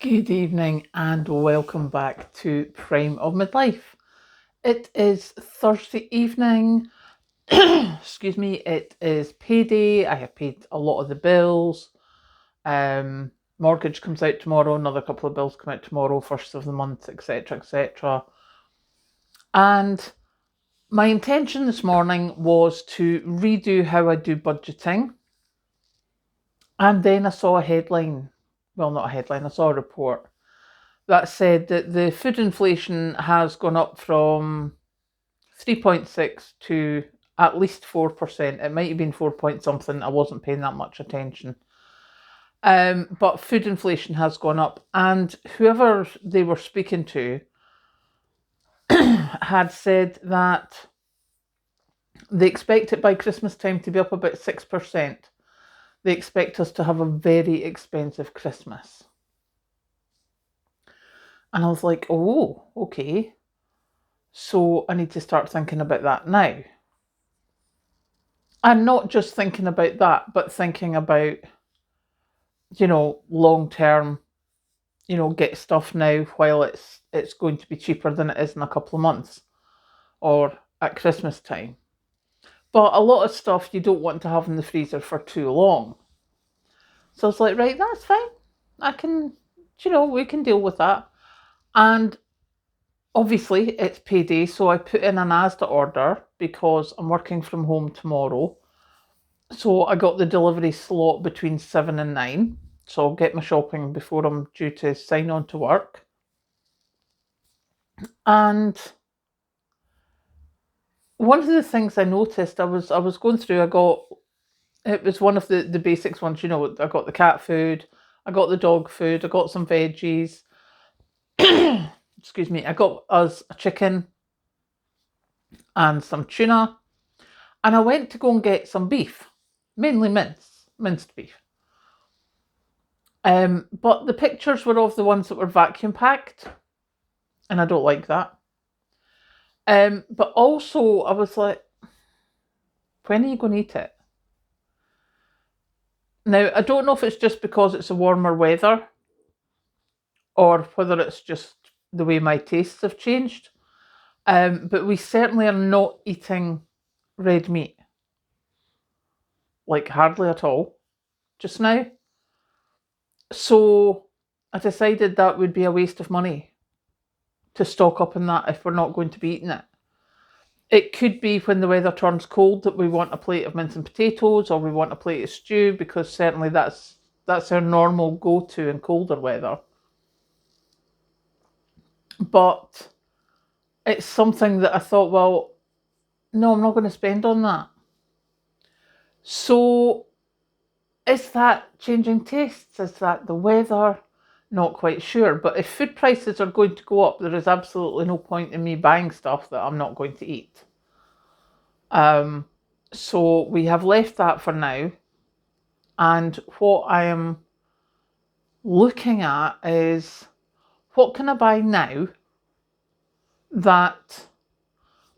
Good evening and welcome back to Prime of Midlife. It is Thursday evening. Excuse me, it is payday. I have paid a lot of the bills. Mortgage comes out tomorrow, another couple of bills come out tomorrow, first of the month, etc. etc. And my intention this morning was to redo how I do budgeting. And then I saw a headline. Well, not a headline, I saw a report that said that the food inflation has gone up from 3.6 to at least 4%. It might have been 4 point something. I wasn't paying that much attention. But food inflation has gone up, and whoever they were speaking to had said that they expect it by Christmas time to be up about 6%. They expect us to have a very expensive Christmas. And I was like, oh, okay. So I need to start thinking about that now. And not just thinking about that, but thinking about, long term, get stuff now while it's going to be cheaper than it is in a couple of months or at Christmas time. But a lot of stuff you don't want to have in the freezer for too long. So I was like, right, that's fine. I can, we can deal with that. And obviously it's payday, so I put in an Asda order because I'm working from home tomorrow. So I got the delivery slot between 7 and 9. So I'll get my shopping before I'm due to sign on to work. And one of the things I noticed, I was going through, it was one of the basics ones, I got the cat food, I got the dog food, I got some veggies. Excuse me, I got us a chicken and some tuna. And I went to go and get some beef, mainly minced beef. But the pictures were of the ones that were vacuum packed, and I don't like that. But also I was like, when are you going to eat it? Now, I don't know if it's just because it's a warmer weather or whether it's just the way my tastes have changed. But we certainly are not eating red meat, like hardly at all, just now. So I decided that would be a waste of money to stock up on that if we're not going to be eating it. It could be when the weather turns cold that we want a plate of mince and potatoes or we want a plate of stew, because certainly that's our normal go-to in colder weather. But it's something that I thought, well, no, I'm not going to spend on that. So is that changing tastes? Is that the weather? Not quite sure. But if food prices are going to go up, there is absolutely no point in me buying stuff that I'm not going to eat. So we have left that for now. And what I am looking at is, what can I buy now that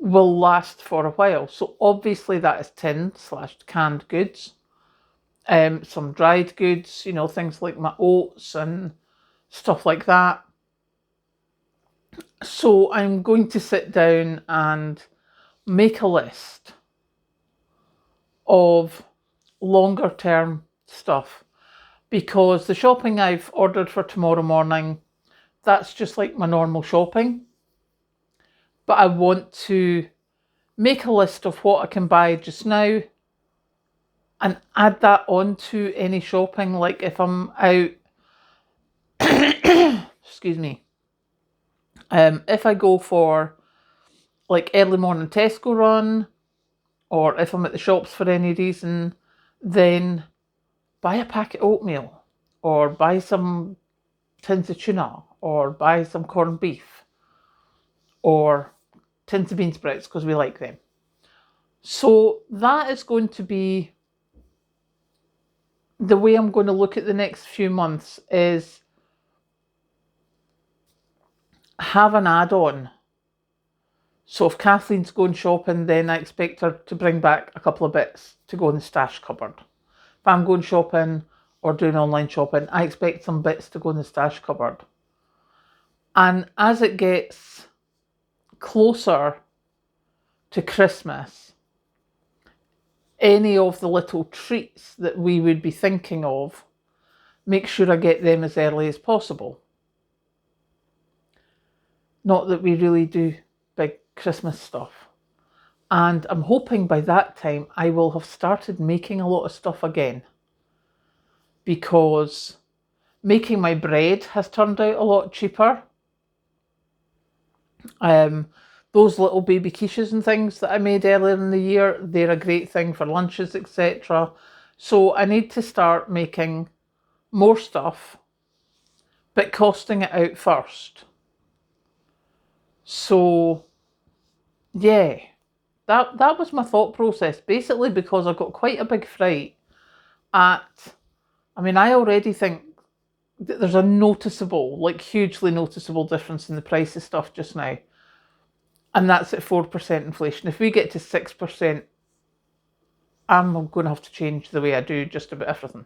will last for a while? So obviously that is tin/canned goods, some dried goods, things like my oats and stuff like that. So I'm going to sit down and make a list of longer term stuff, because the shopping I've ordered for tomorrow morning, that's just like my normal shopping. But I want to make a list of what I can buy just now and add that on to any shopping. Like if I'm out, excuse me, if I go for like early morning Tesco run, or if I'm at the shops for any reason, then buy a packet of oatmeal, or buy some tins of tuna, or buy some corned beef, or tins of bean sprouts because we like them. So that is going to be the way I'm going to look at the next few months, is have an add-on. So if Kathleen's going shopping, then I expect her to bring back a couple of bits to go in the stash cupboard. If I'm going shopping, or doing online shopping, I expect some bits to go in the stash cupboard. And as it gets closer to Christmas, any of the little treats that we would be thinking of, make sure I get them as early as possible. Not that we really do big Christmas stuff. And I'm hoping by that time I will have started making a lot of stuff again, because making my bread has turned out a lot cheaper. Those little baby quiches and things that I made earlier in the year, they're a great thing for lunches, etc. So I need to start making more stuff, but costing it out first. So yeah, that was my thought process, basically, because I got quite a big fright at, I already think that there's a noticeable, like hugely noticeable difference in the price of stuff just now. And that's at 4% inflation. If we get to 6%, I'm going to have to change the way I do just about everything.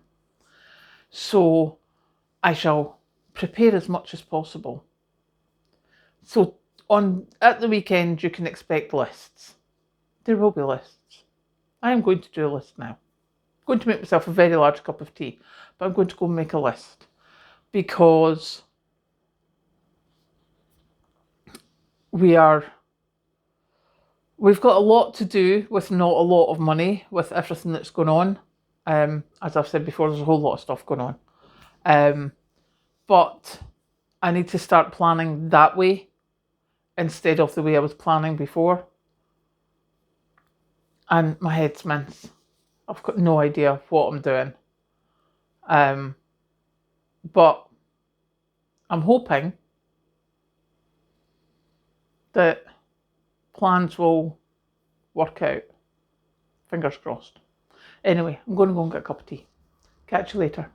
So I shall prepare as much as possible. So at the weekend, you can expect lists. There will be lists. I am going to do a list now. I'm going to make myself a very large cup of tea, but I'm going to go and make a list, because we've got a lot to do with not a lot of money with everything that's going on. As I've said before, there's a whole lot of stuff going on. But I need to start planning that way instead of the way I was planning before. And my head's mince. I've got no idea what I'm doing. But I'm hoping that plans will work out. Fingers crossed. Anyway, I'm going to go and get a cup of tea. Catch you later.